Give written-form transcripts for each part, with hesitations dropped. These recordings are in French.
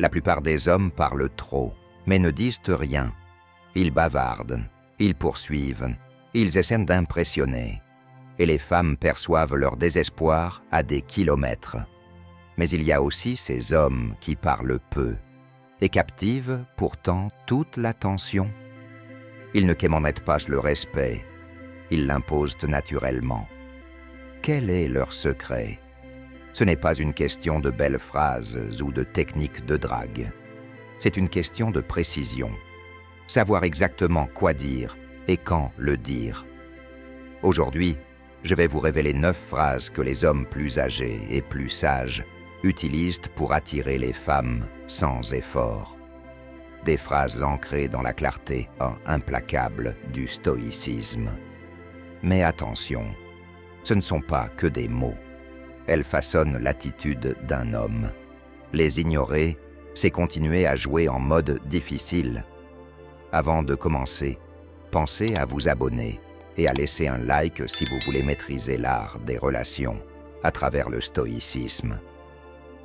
La plupart des hommes parlent trop, mais ne disent rien. Ils bavardent, ils poursuivent, ils essaient d'impressionner. Et les femmes perçoivent leur désespoir à des kilomètres. Mais il y a aussi ces hommes qui parlent peu et captivent pourtant toute l'attention. Ils ne quémancent pas le respect, ils l'imposent naturellement. Quel est leur secret? Ce n'est pas une question de belles phrases ou de techniques de drague. C'est une question de précision. Savoir exactement quoi dire et quand le dire. Aujourd'hui, je vais vous révéler 9 phrases que les hommes plus âgés et plus sages utilisent pour attirer les femmes sans effort. Des phrases ancrées dans la clarté implacable du stoïcisme. Mais attention, ce ne sont pas que des mots. Elles façonnent l'attitude d'un homme. Les ignorer, c'est continuer à jouer en mode difficile. Avant de commencer, pensez à vous abonner et à laisser un like si vous voulez maîtriser l'art des relations à travers le stoïcisme.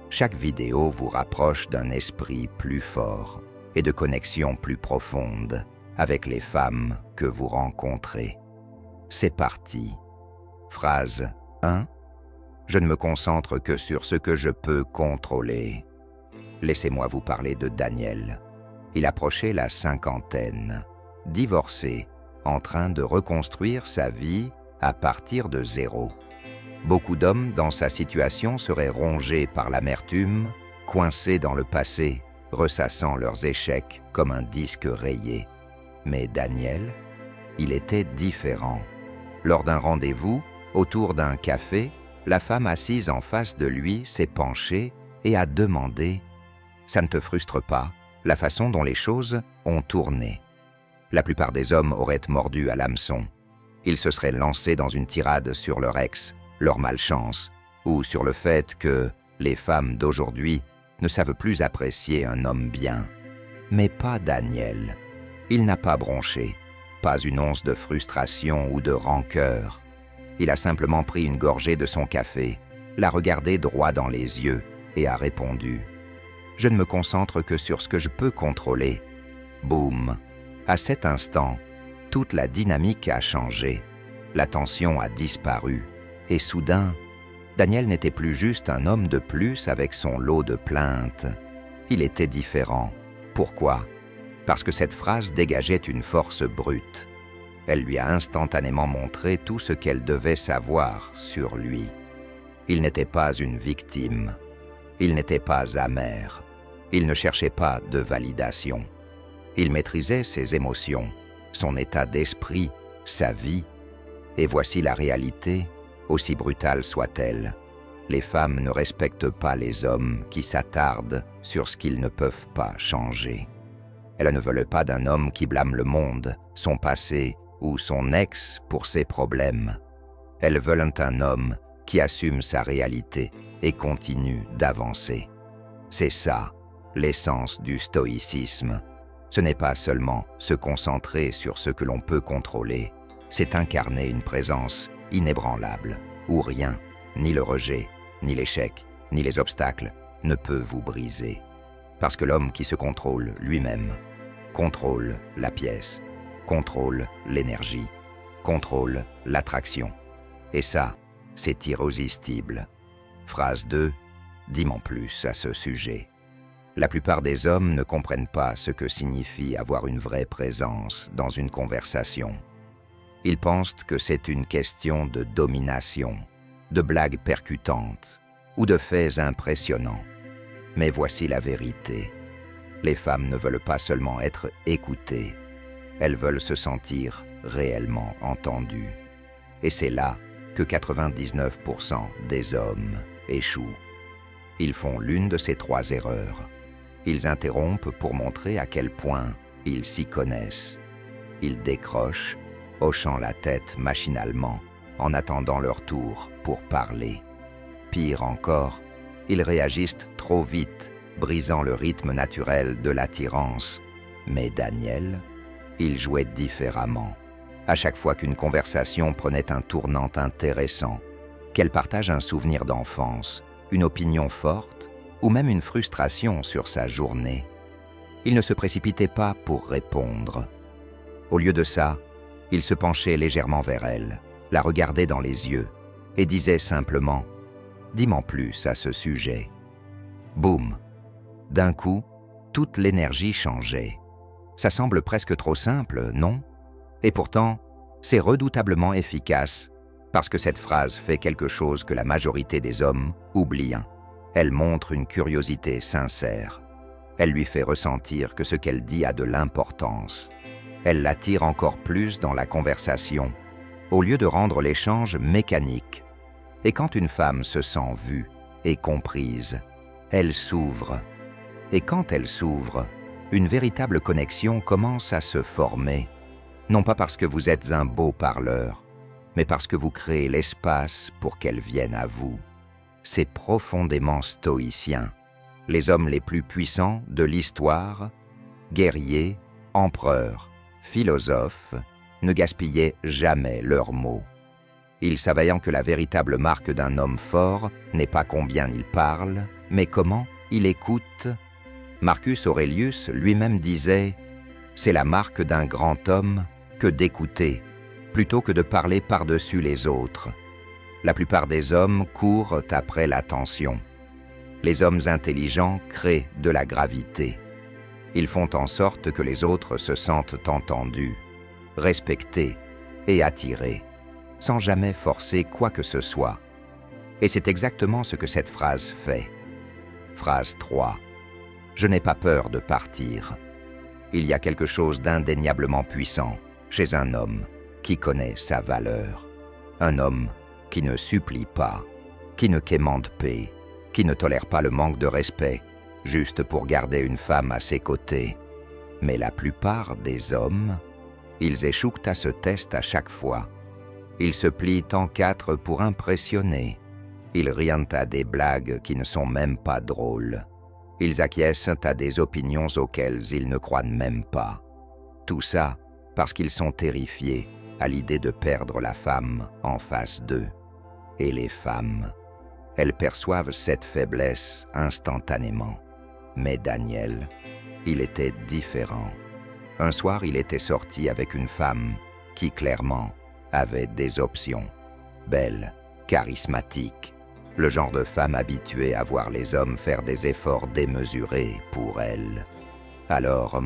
Chaque vidéo vous rapproche d'un esprit plus fort et de connexions plus profondes avec les femmes que vous rencontrez. C'est parti. Phrase 1. Je ne me concentre que sur ce que je peux contrôler. Laissez-moi vous parler de Daniel. Il approchait la cinquantaine, divorcé, en train de reconstruire sa vie à partir de zéro. Beaucoup d'hommes dans sa situation seraient rongés par l'amertume, coincés dans le passé, ressassant leurs échecs comme un disque rayé. Mais Daniel, il était différent. Lors d'un rendez-vous, autour d'un café, la femme assise en face de lui s'est penchée et a demandé « Ça ne te frustre pas, la façon dont les choses ont tourné ?» La plupart des hommes auraient mordu à l'hameçon. Ils se seraient lancés dans une tirade sur leur ex, leur malchance, ou sur le fait que les femmes d'aujourd'hui ne savent plus apprécier un homme bien. Mais pas Daniel. Il n'a pas bronché, pas une once de frustration ou de rancœur. Il a simplement pris une gorgée de son café, l'a regardé droit dans les yeux et a répondu « Je ne me concentre que sur ce que je peux contrôler. » Boum! À cet instant, toute la dynamique a changé, la tension a disparu, et soudain, Daniel n'était plus juste un homme de plus avec son lot de plaintes. Il était différent. Pourquoi? Parce que cette phrase dégageait une force brute. Elle lui a instantanément montré tout ce qu'elle devait savoir sur lui. Il n'était pas une victime. Il n'était pas amer. Il ne cherchait pas de validation. Il maîtrisait ses émotions, son état d'esprit, sa vie. Et voici la réalité, aussi brutale soit-elle. Les femmes ne respectent pas les hommes qui s'attardent sur ce qu'ils ne peuvent pas changer. Elles ne veulent pas d'un homme qui blâme le monde, son passé ou son ex pour ses problèmes. Elles veulent un homme qui assume sa réalité et continue d'avancer. C'est ça, l'essence du stoïcisme. Ce n'est pas seulement se concentrer sur ce que l'on peut contrôler, c'est incarner une présence inébranlable, où rien, ni le rejet, ni l'échec, ni les obstacles, ne peut vous briser. Parce que l'homme qui se contrôle lui-même, contrôle la pièce, contrôle l'énergie, contrôle l'attraction. Et ça, c'est irrésistible. Phrase 2, dis-m'en plus à ce sujet. La plupart des hommes ne comprennent pas ce que signifie avoir une vraie présence dans une conversation. Ils pensent que c'est une question de domination, de blagues percutantes ou de faits impressionnants. Mais voici la vérité. Les femmes ne veulent pas seulement être écoutées, elles veulent se sentir réellement entendues. Et c'est là que 99% des hommes échouent. Ils font l'une de ces 3 erreurs. Ils interrompent pour montrer à quel point ils s'y connaissent. Ils décrochent, hochant la tête machinalement, en attendant leur tour pour parler. Pire encore, ils réagissent trop vite, brisant le rythme naturel de l'attirance. Mais Daniel, il jouait différemment. À chaque fois qu'une conversation prenait un tournant intéressant, qu'elle partage un souvenir d'enfance, une opinion forte, ou même une frustration sur sa journée, il ne se précipitait pas pour répondre. Au lieu de ça, il se penchait légèrement vers elle, la regardait dans les yeux et disait simplement « Dis-m'en plus à ce sujet ». Boum! D'un coup, toute l'énergie changeait. Ça semble presque trop simple, non? Et pourtant, c'est redoutablement efficace, parce que cette phrase fait quelque chose que la majorité des hommes oublient. Elle montre une curiosité sincère. Elle lui fait ressentir que ce qu'elle dit a de l'importance. Elle l'attire encore plus dans la conversation, au lieu de rendre l'échange mécanique. Et quand une femme se sent vue et comprise, elle s'ouvre. Et quand elle s'ouvre, une véritable connexion commence à se former, non pas parce que vous êtes un beau parleur, mais parce que vous créez l'espace pour qu'elle vienne à vous. C'est profondément stoïcien. Les hommes les plus puissants de l'histoire, guerriers, empereurs, philosophes, ne gaspillaient jamais leurs mots. Ils savaient que la véritable marque d'un homme fort n'est pas combien il parle, mais comment il écoute. Marcus Aurelius lui-même disait « C'est la marque d'un grand homme que d'écouter, plutôt que de parler par-dessus les autres. » La plupart des hommes courent après l'attention. Les hommes intelligents créent de la gravité. Ils font en sorte que les autres se sentent entendus, respectés et attirés, sans jamais forcer quoi que ce soit. Et c'est exactement ce que cette phrase fait. Phrase 3. Je n'ai pas peur de partir. Il y a quelque chose d'indéniablement puissant chez un homme qui connaît sa valeur. Un homme qui ne supplie pas, qui ne quémande paix, qui ne tolère pas le manque de respect, juste pour garder une femme à ses côtés. Mais la plupart des hommes, ils échouent à ce test à chaque fois. Ils se plient en quatre pour impressionner. Ils rient à des blagues qui ne sont même pas drôles. Ils acquiescent à des opinions auxquelles ils ne croient même pas. Tout ça parce qu'ils sont terrifiés à l'idée de perdre la femme en face d'eux. Et les femmes, elles perçoivent cette faiblesse instantanément. Mais Daniel, il était différent. Un soir, il était sorti avec une femme qui, clairement, avait des options. Belle, charismatique, le genre de femme habituée à voir les hommes faire des efforts démesurés pour elle. Alors,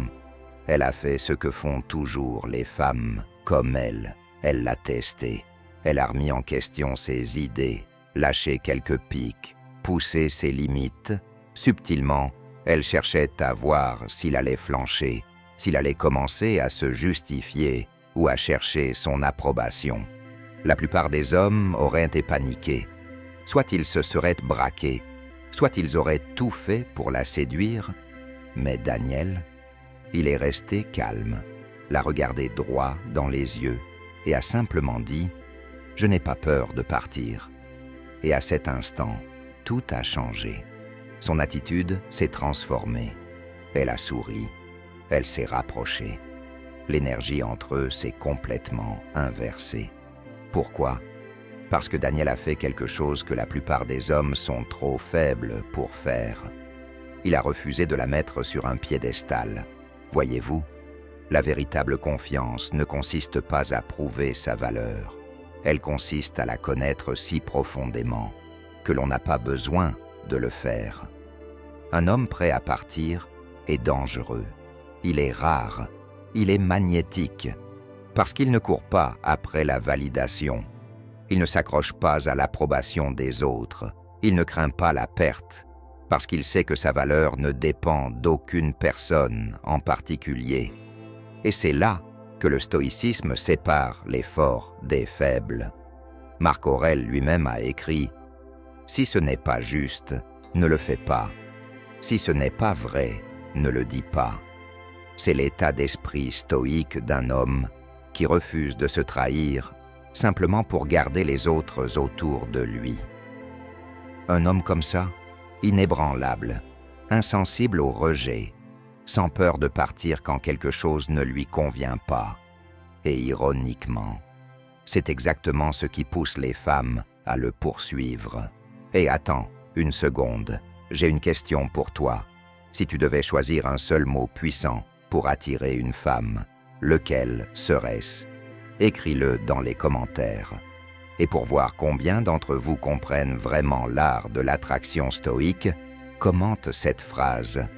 elle a fait ce que font toujours les femmes comme elle. Elle l'a testé. Elle a remis en question ses idées, lâché quelques pics, poussé ses limites. Subtilement, elle cherchait à voir s'il allait flancher, s'il allait commencer à se justifier ou à chercher son approbation. La plupart des hommes auraient été paniqués. Soit ils se seraient braqués, soit ils auraient tout fait pour la séduire. Mais Daniel, il est resté calme, l'a regardé droit dans les yeux et a simplement dit « Je n'ai pas peur de partir ». Et à cet instant, tout a changé. Son attitude s'est transformée. Elle a souri, elle s'est rapprochée. L'énergie entre eux s'est complètement inversée. Pourquoi ? Parce que Daniel a fait quelque chose que la plupart des hommes sont trop faibles pour faire. Il a refusé de la mettre sur un piédestal. Voyez-vous, la véritable confiance ne consiste pas à prouver sa valeur. Elle consiste à la connaître si profondément que l'on n'a pas besoin de le faire. Un homme prêt à partir est dangereux. Il est rare, il est magnétique, parce qu'il ne court pas après la validation. Il ne s'accroche pas à l'approbation des autres. Il ne craint pas la perte, parce qu'il sait que sa valeur ne dépend d'aucune personne en particulier. Et c'est là que le stoïcisme sépare les forts des faibles. Marc Aurèle lui-même a écrit « Si ce n'est pas juste, ne le fais pas. Si ce n'est pas vrai, ne le dis pas. » C'est l'état d'esprit stoïque d'un homme qui refuse de se trahir simplement pour garder les autres autour de lui. Un homme comme ça, inébranlable, insensible au rejet, sans peur de partir quand quelque chose ne lui convient pas. Et ironiquement, c'est exactement ce qui pousse les femmes à le poursuivre. Et attends, une seconde, J'ai une question pour toi. Si tu devais choisir un seul mot puissant pour attirer une femme, lequel serait-ce? Écris-le dans les commentaires. Et pour voir combien d'entre vous comprennent vraiment l'art de l'attraction stoïque, commente cette phrase.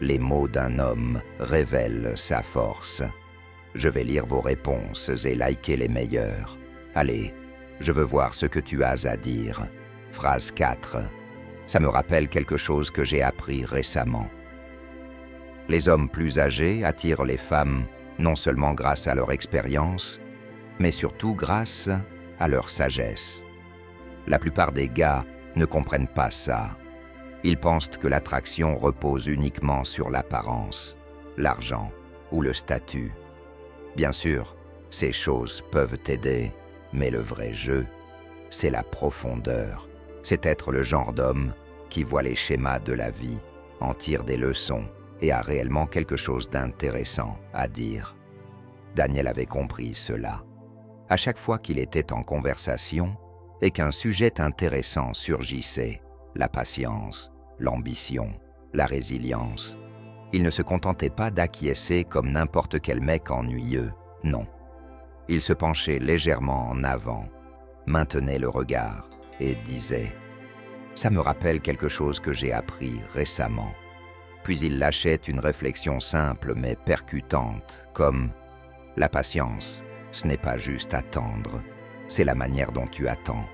Les mots d'un homme révèlent sa force. Je vais lire vos réponses et liker les meilleures. Allez, je veux voir ce que tu as à dire. Phrase 4. Ça me rappelle quelque chose que j'ai appris récemment. Les hommes plus âgés attirent les femmes non seulement grâce à leur expérience, mais surtout grâce à leur sagesse. La plupart des gars ne comprennent pas ça. Ils pensent que l'attraction repose uniquement sur l'apparence, l'argent ou le statut. Bien sûr, ces choses peuvent t'aider, mais le vrai jeu, c'est la profondeur. C'est être le genre d'homme qui voit les schémas de la vie, en tire des leçons et a réellement quelque chose d'intéressant à dire. Daniel avait compris cela. À chaque fois qu'il était en conversation et qu'un sujet intéressant surgissait, la patience, l'ambition, la résilience, il ne se contentait pas d'acquiescer comme n'importe quel mec ennuyeux, non. Il se penchait légèrement en avant, maintenait le regard et disait « Ça me rappelle quelque chose que j'ai appris récemment ». Puis il lâchait une réflexion simple mais percutante, comme « La patience, ce n'est pas juste attendre, c'est la manière dont tu attends. »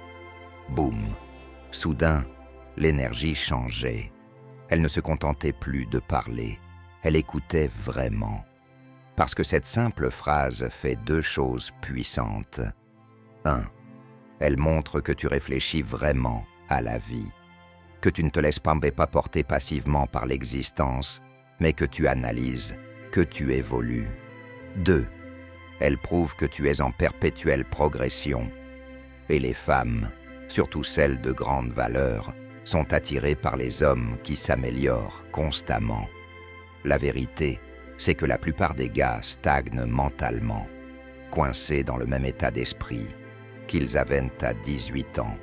Boum! Soudain, l'énergie changeait. Elle ne se contentait plus de parler, elle écoutait vraiment. Parce que cette simple phrase fait deux choses puissantes. 1. Elle montre que tu réfléchis vraiment à la vie, que tu ne te laisses pas porter passivement par l'existence, mais que tu analyses, que tu évolues. 2. Elle prouve que tu es en perpétuelle progression. Et les femmes, surtout celles de grande valeur, sont attirées par les hommes qui s'améliorent constamment. La vérité, c'est que la plupart des gars stagnent mentalement, coincés dans le même état d'esprit qu'ils avaient à 18 ans.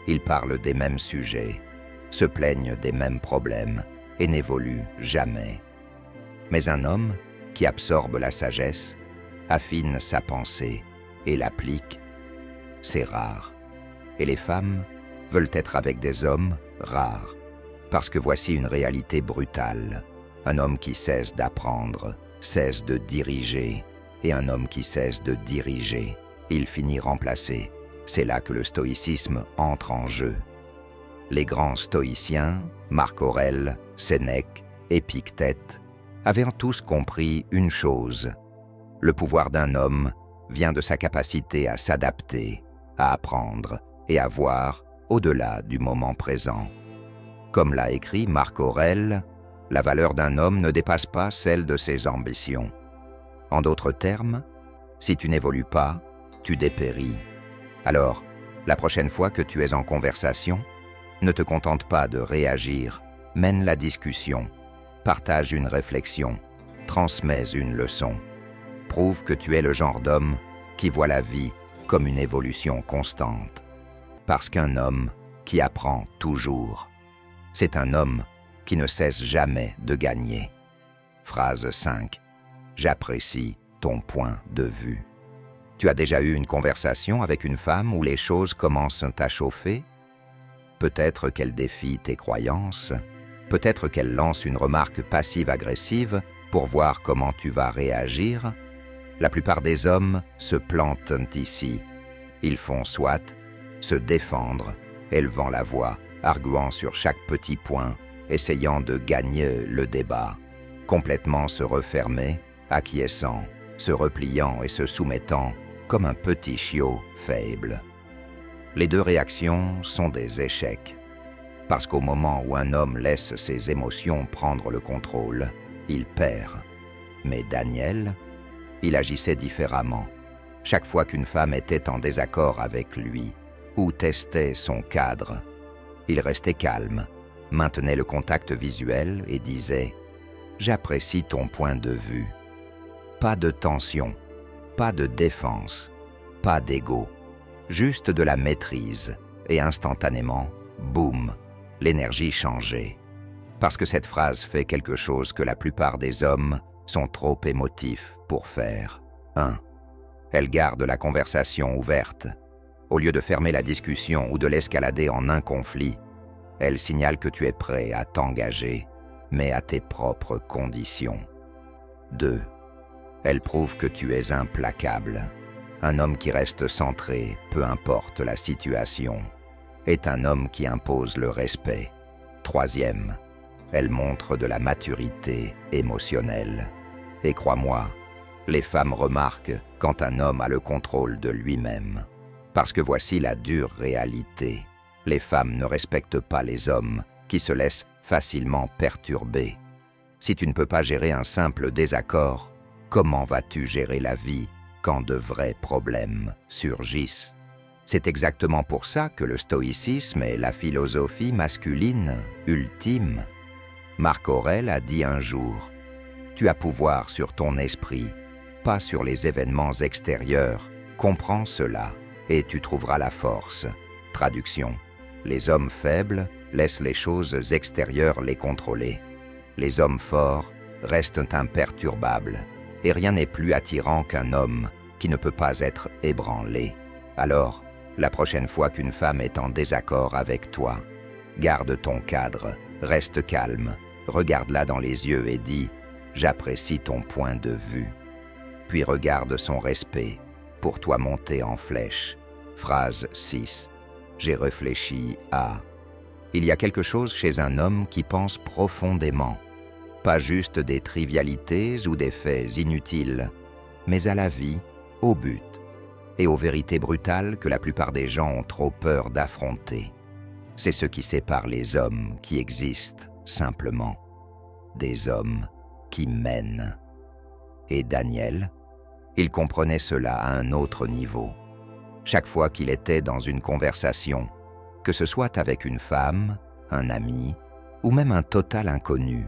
Ils parlent des mêmes sujets, se plaignent des mêmes problèmes et n'évoluent jamais. Mais un homme qui absorbe la sagesse, affine sa pensée et l'applique, c'est rare. Et les femmes veulent être avec des hommes rares, parce que voici une réalité brutale. Un homme qui cesse d'apprendre, cesse de diriger, et un homme qui cesse de diriger, il finit remplacé. C'est là que le stoïcisme entre en jeu. Les grands stoïciens, Marc Aurèle, Sénèque, Épictète, avaient tous compris une chose. Le pouvoir d'un homme vient de sa capacité à s'adapter, à apprendre et à voir au-delà du moment présent. Comme l'a écrit Marc Aurèle, la valeur d'un homme ne dépasse pas celle de ses ambitions. En d'autres termes, si tu n'évolues pas, tu dépéris. Alors, la prochaine fois que tu es en conversation, ne te contente pas de réagir, mène la discussion, partage une réflexion, transmets une leçon. Prouve que tu es le genre d'homme qui voit la vie comme une évolution constante. Parce qu'un homme qui apprend toujours, c'est un homme qui ne cesse jamais de gagner. Phrase 5. J'apprécie ton point de vue. Tu as déjà eu une conversation avec une femme où les choses commencent à chauffer? Peut-être qu'elle défie tes croyances, peut-être qu'elle lance une remarque passive-agressive pour voir comment tu vas réagir. La plupart des hommes se plantent ici. Ils font soit se défendre, élevant la voix, arguant sur chaque petit point, essayant de gagner le débat, complètement se refermer, acquiesçant, se repliant et se soumettant comme un petit chiot faible. Les deux réactions sont des échecs, parce qu'au moment où un homme laisse ses émotions prendre le contrôle, il perd. Mais Daniel, il agissait différemment. Chaque fois qu'une femme était en désaccord avec lui, ou testait son cadre, il restait calme, maintenait le contact visuel et disait « J'apprécie ton point de vue ». Pas de tension, pas de défense, pas d'ego, juste de la maîtrise, et instantanément, boum, l'énergie changeait. Parce que cette phrase fait quelque chose que la plupart des hommes sont trop émotifs pour faire. 1. Elle garde la conversation ouverte. Au lieu de fermer la discussion ou de l'escalader en un conflit, elle signale que tu es prêt à t'engager, mais à tes propres conditions. 2. Elle prouve que tu es implacable. Un homme qui reste centré, peu importe la situation, est un homme qui impose le respect. 3. Elle montre de la maturité émotionnelle. Et crois-moi, les femmes remarquent quand un homme a le contrôle de lui-même. Parce que voici la dure réalité. Les femmes ne respectent pas les hommes qui se laissent facilement perturber. Si tu ne peux pas gérer un simple désaccord, comment vas-tu gérer la vie quand de vrais problèmes surgissent? C'est exactement pour ça que le stoïcisme est la philosophie masculine ultime. Marc Aurèle a dit un jour « Tu as pouvoir sur ton esprit, pas sur les événements extérieurs. Comprends cela et tu trouveras la force. » Traduction. Les hommes faibles laissent les choses extérieures les contrôler. Les hommes forts restent imperturbables. Et rien n'est plus attirant qu'un homme qui ne peut pas être ébranlé. Alors, la prochaine fois qu'une femme est en désaccord avec toi, garde ton cadre, reste calme, regarde-la dans les yeux et dis « J'apprécie ton point de vue ». Puis regarde son respect pour toi monter en flèche. Phrase 6. J'ai réfléchi à... Il y a quelque chose chez un homme qui pense profondément. Pas juste des trivialités ou des faits inutiles, mais à la vie, au but, et aux vérités brutales que la plupart des gens ont trop peur d'affronter. C'est ce qui sépare les hommes qui existent simplement des hommes qui mènent. Et Daniel, il comprenait cela à un autre niveau. Chaque fois qu'il était dans une conversation, que ce soit avec une femme, un ami, ou même un total inconnu,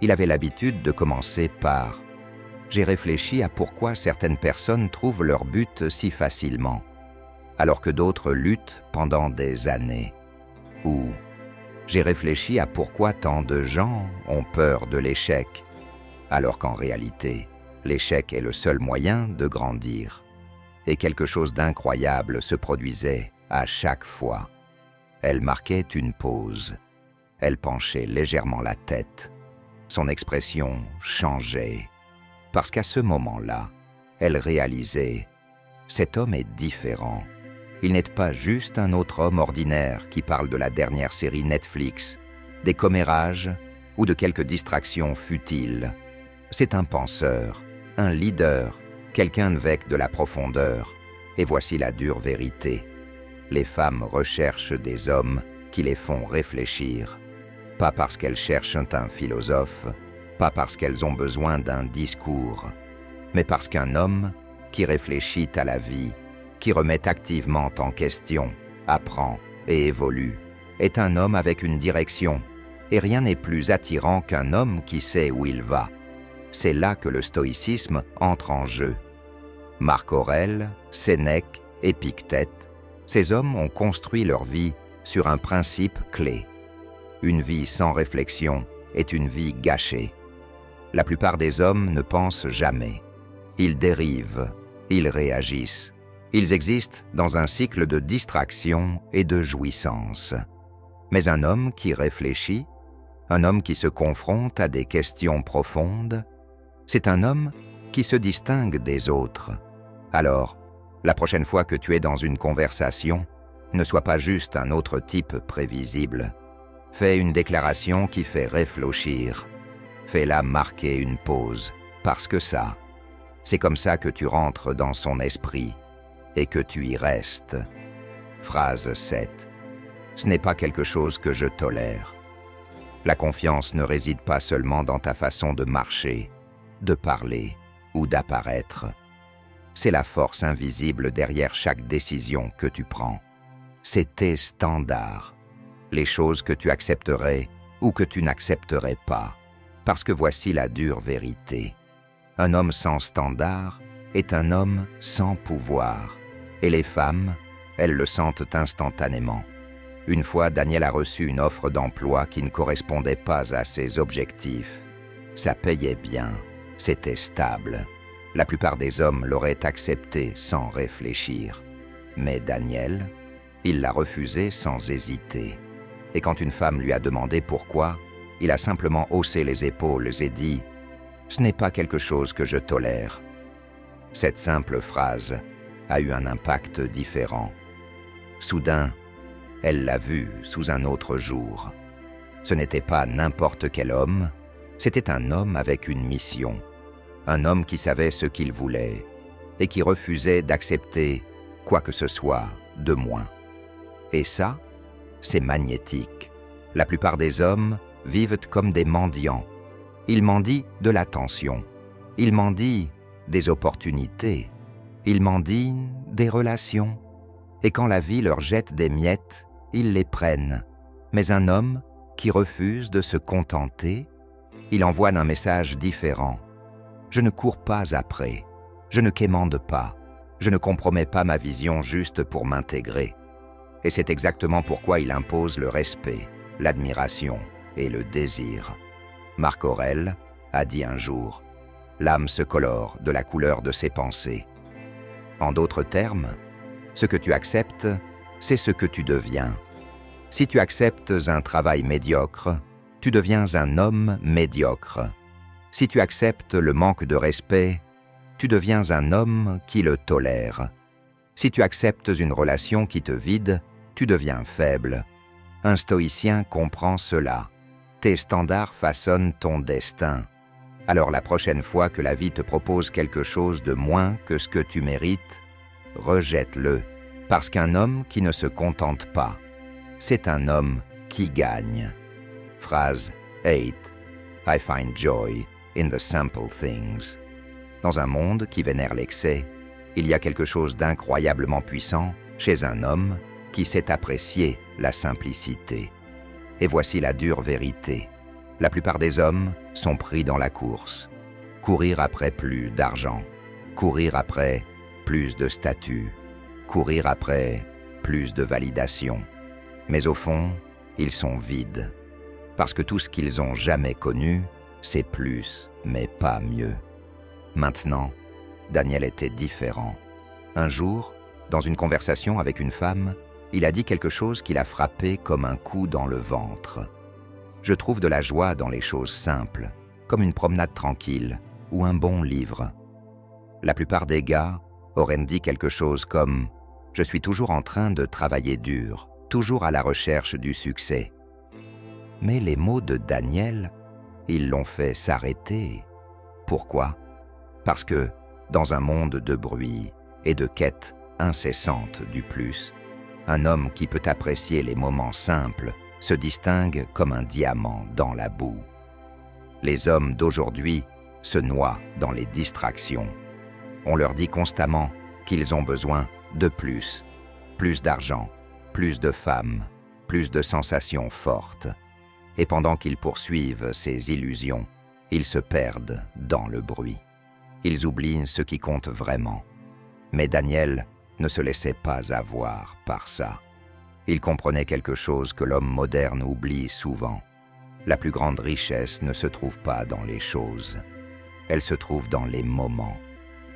il avait l'habitude de commencer par « J'ai réfléchi à pourquoi certaines personnes trouvent leur but si facilement, alors que d'autres luttent pendant des années. » Ou « J'ai réfléchi à pourquoi tant de gens ont peur de l'échec, alors qu'en réalité, l'échec est le seul moyen de grandir. » Et quelque chose d'incroyable se produisait à chaque fois. Elle marquait une pause. Elle penchait légèrement la tête. Son expression changeait. Parce qu'à ce moment-là, elle réalisait « Cet homme est différent. Il n'est pas juste un autre homme ordinaire qui parle de la dernière série Netflix, des commérages ou de quelques distractions futiles. C'est un penseur, un leader, quelqu'un avec de la profondeur. Et voici la dure vérité. Les femmes recherchent des hommes qui les font réfléchir. Pas parce qu'elles cherchent un philosophe, pas parce qu'elles ont besoin d'un discours, mais parce qu'un homme qui réfléchit à la vie, qui remet activement en question, apprend et évolue, est un homme avec une direction, et rien n'est plus attirant qu'un homme qui sait où il va. C'est là que le stoïcisme entre en jeu. Marc Aurèle, Sénèque, Épictète, ces hommes ont construit leur vie sur un principe clé. Une vie sans réflexion est une vie gâchée. La plupart des hommes ne pensent jamais. Ils dérivent, ils réagissent. Ils existent dans un cycle de distraction et de jouissance. Mais un homme qui réfléchit, un homme qui se confronte à des questions profondes, c'est un homme qui se distingue des autres. Alors, la prochaine fois que tu es dans une conversation, ne sois pas juste un autre type prévisible. Fais une déclaration qui fait réfléchir. Fais-la marquer une pause, parce que ça, c'est comme ça que tu rentres dans son esprit et que tu y restes. Phrase 7. Ce n'est pas quelque chose que je tolère. La confiance ne réside pas seulement dans ta façon de marcher, de parler ou d'apparaître. C'est la force invisible derrière chaque décision que tu prends. C'est tes standards, les choses que tu accepterais ou que tu n'accepterais pas. Parce que voici la dure vérité. Un homme sans standard est un homme sans pouvoir. Et les femmes, elles le sentent instantanément. Une fois, Daniel a reçu une offre d'emploi qui ne correspondait pas à ses objectifs. Ça payait bien, c'était stable. La plupart des hommes l'auraient accepté sans réfléchir. Mais Daniel, il l'a refusé sans hésiter. Et quand une femme lui a demandé pourquoi, il a simplement haussé les épaules et dit « Ce n'est pas quelque chose que je tolère ». Cette simple phrase a eu un impact différent. Soudain, elle l'a vu sous un autre jour. Ce n'était pas n'importe quel homme, c'était un homme avec une mission. Un homme qui savait ce qu'il voulait et qui refusait d'accepter quoi que ce soit de moins. Et ça, c'est magnétique. La plupart des hommes vivent comme des mendiants. Ils mendient de l'attention. Ils mendient des opportunités. Ils mendient des relations. Et quand la vie leur jette des miettes, ils les prennent. Mais un homme qui refuse de se contenter, il envoie un message différent. Je ne cours pas après. Je ne quémande pas. Je ne compromets pas ma vision juste pour m'intégrer. Et c'est exactement pourquoi il impose le respect, l'admiration et le désir. Marc Aurèle a dit un jour « L'âme se colore de la couleur de ses pensées ». En d'autres termes, ce que tu acceptes, c'est ce que tu deviens. Si tu acceptes un travail médiocre, tu deviens un homme médiocre. Si tu acceptes le manque de respect, tu deviens un homme qui le tolère. Si tu acceptes une relation qui te vide, tu deviens faible. Un stoïcien comprend cela. Tes standards façonnent ton destin. Alors la prochaine fois que la vie te propose quelque chose de moins que ce que tu mérites, rejette-le, parce qu'un homme qui ne se contente pas, c'est un homme qui gagne. Phrase 8. I find joy in the simple things. Dans un monde qui vénère l'excès, il y a quelque chose d'incroyablement puissant chez un homme qui sait apprécier la simplicité. Et voici la dure vérité. La plupart des hommes sont pris dans la course. Courir après plus d'argent, courir après plus de statut, courir après plus de validation. Mais au fond, ils sont vides. Parce que tout ce qu'ils ont jamais connu, c'est plus, mais pas mieux. Maintenant, Daniel était différent. Un jour, dans une conversation avec une femme, il a dit quelque chose qui l'a frappé comme un coup dans le ventre. Je trouve de la joie dans les choses simples, comme une promenade tranquille ou un bon livre. La plupart des gars auraient dit quelque chose comme « Je suis toujours en train de travailler dur, toujours à la recherche du succès ». Mais les mots de Daniel, ils l'ont fait s'arrêter. Pourquoi ? Parce que, dans un monde de bruit et de quête incessante du plus, un homme qui peut apprécier les moments simples se distingue comme un diamant dans la boue. Les hommes d'aujourd'hui se noient dans les distractions. On leur dit constamment qu'ils ont besoin de plus d'argent, plus de femmes, plus de sensations fortes. Et pendant qu'ils poursuivent ces illusions, ils se perdent dans le bruit. Ils oublient ce qui compte vraiment. Mais Daniel ne se laissait pas avoir par ça. Il comprenait quelque chose que l'homme moderne oublie souvent. La plus grande richesse ne se trouve pas dans les choses. Elle se trouve dans les moments.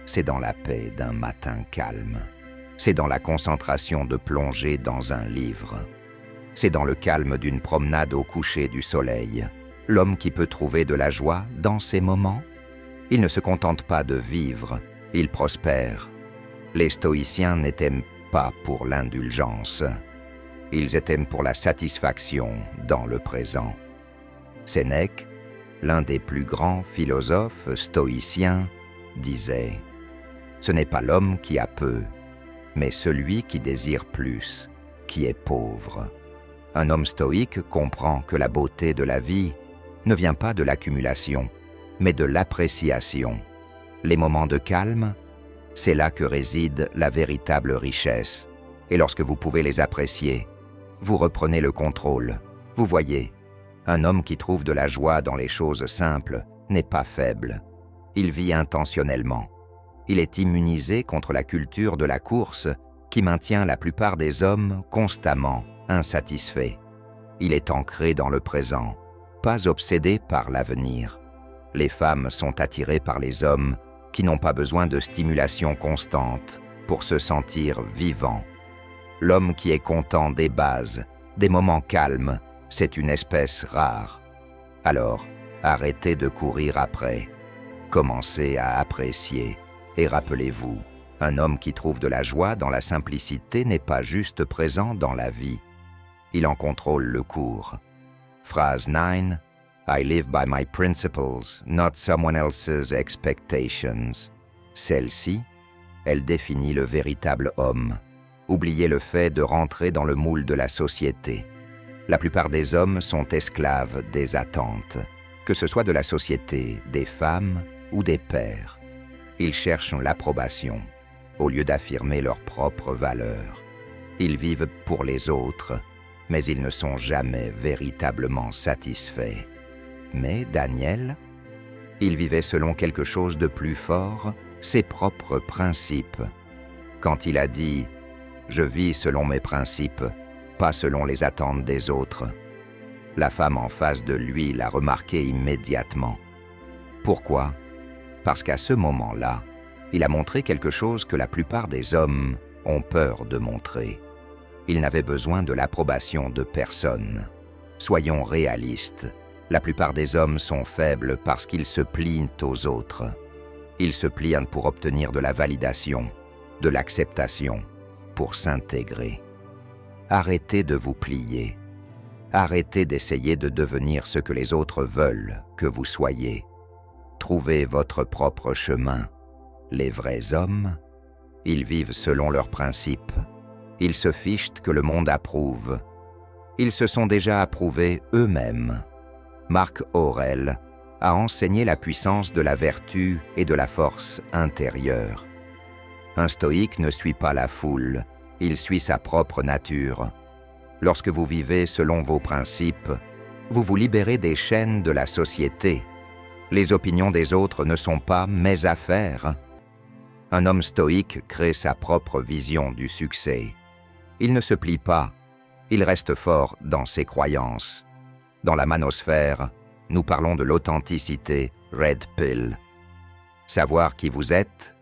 C'est dans la paix d'un matin calme. C'est dans la concentration de plonger dans un livre. C'est dans le calme d'une promenade au coucher du soleil. L'homme qui peut trouver de la joie dans ces moments, il ne se contente pas de vivre, il prospère. Les stoïciens n'étaient pas pour l'indulgence. Ils étaient pour la satisfaction dans le présent. Sénèque, l'un des plus grands philosophes stoïciens, disait « Ce n'est pas l'homme qui a peu, mais celui qui désire plus, qui est pauvre. » Un homme stoïque comprend que la beauté de la vie ne vient pas de l'accumulation, mais de l'appréciation. Les moments de calme, c'est là que réside la véritable richesse. Et lorsque vous pouvez les apprécier, vous reprenez le contrôle. Vous voyez, un homme qui trouve de la joie dans les choses simples n'est pas faible. Il vit intentionnellement. Il est immunisé contre la culture de la course qui maintient la plupart des hommes constamment insatisfait. Il est ancré dans le présent, pas obsédé par l'avenir. Les femmes sont attirées par les hommes qui n'ont pas besoin de stimulation constante pour se sentir vivants. L'homme qui est content des bases, des moments calmes, c'est une espèce rare. Alors, arrêtez de courir après. Commencez à apprécier et rappelez-vous, un homme qui trouve de la joie dans la simplicité n'est pas juste présent dans la vie. Il en contrôle le cours. Phrase 9. I live by my principles, not someone else's expectations. Celle-ci, elle définit le véritable homme. Oubliez le fait de rentrer dans le moule de la société. La plupart des hommes sont esclaves des attentes, que ce soit de la société, des femmes ou des pères. Ils cherchent l'approbation, au lieu d'affirmer leurs propres valeurs. Ils vivent pour les autres, mais ils ne sont jamais véritablement satisfaits. Mais Daniel, il vivait selon quelque chose de plus fort, ses propres principes. Quand il a dit « Je vis selon mes principes », pas selon les attentes des autres, la femme en face de lui l'a remarqué immédiatement. Pourquoi ? Parce qu'à ce moment-là, il a montré quelque chose que la plupart des hommes ont peur de montrer. Il n'avait besoin de l'approbation de personne. Soyons réalistes. La plupart des hommes sont faibles parce qu'ils se plient aux autres. Ils se plient pour obtenir de la validation, de l'acceptation, pour s'intégrer. Arrêtez de vous plier. Arrêtez d'essayer de devenir ce que les autres veulent que vous soyez. Trouvez votre propre chemin. Les vrais hommes, ils vivent selon leurs principes. Ils se fichent que le monde approuve. Ils se sont déjà approuvés eux-mêmes. Marc Aurèle a enseigné la puissance de la vertu et de la force intérieure. Un stoïque ne suit pas la foule, il suit sa propre nature. Lorsque vous vivez selon vos principes, vous vous libérez des chaînes de la société. Les opinions des autres ne sont pas mes affaires. Un homme stoïque crée sa propre vision du succès. Il ne se plie pas, il reste fort dans ses croyances. Dans la manosphère, nous parlons de l'authenticité Red Pill. Savoir qui vous êtes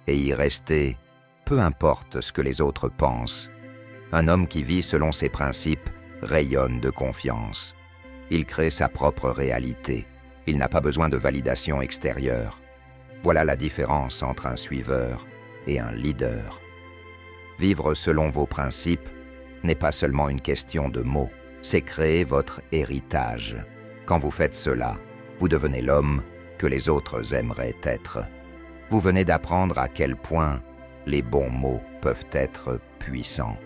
et y rester, peu importe ce que les autres pensent. Un homme qui vit selon ses principes rayonne de confiance. Il crée sa propre réalité. Il n'a pas besoin de validation extérieure. Voilà la différence entre un suiveur et un leader. Vivre selon vos principes n'est pas seulement une question de mots. C'est créer votre héritage. Quand vous faites cela, vous devenez l'homme que les autres aimeraient être. Vous venez d'apprendre à quel point les bons mots peuvent être puissants.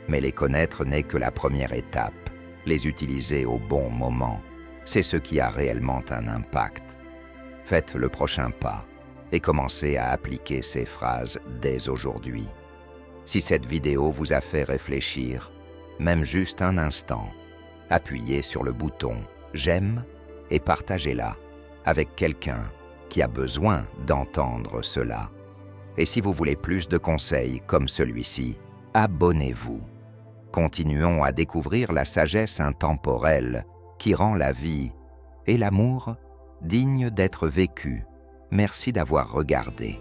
Mais les connaître n'est que la première étape. Les utiliser au bon moment, c'est ce qui a réellement un impact. Faites le prochain pas et commencez à appliquer ces phrases dès aujourd'hui. Si cette vidéo vous a fait réfléchir, même juste un instant, appuyez sur le bouton « J'aime » et partagez-la avec quelqu'un qui a besoin d'entendre cela. Et si vous voulez plus de conseils comme celui-ci, abonnez-vous. Continuons à découvrir la sagesse intemporelle qui rend la vie et l'amour dignes d'être vécus. Merci d'avoir regardé.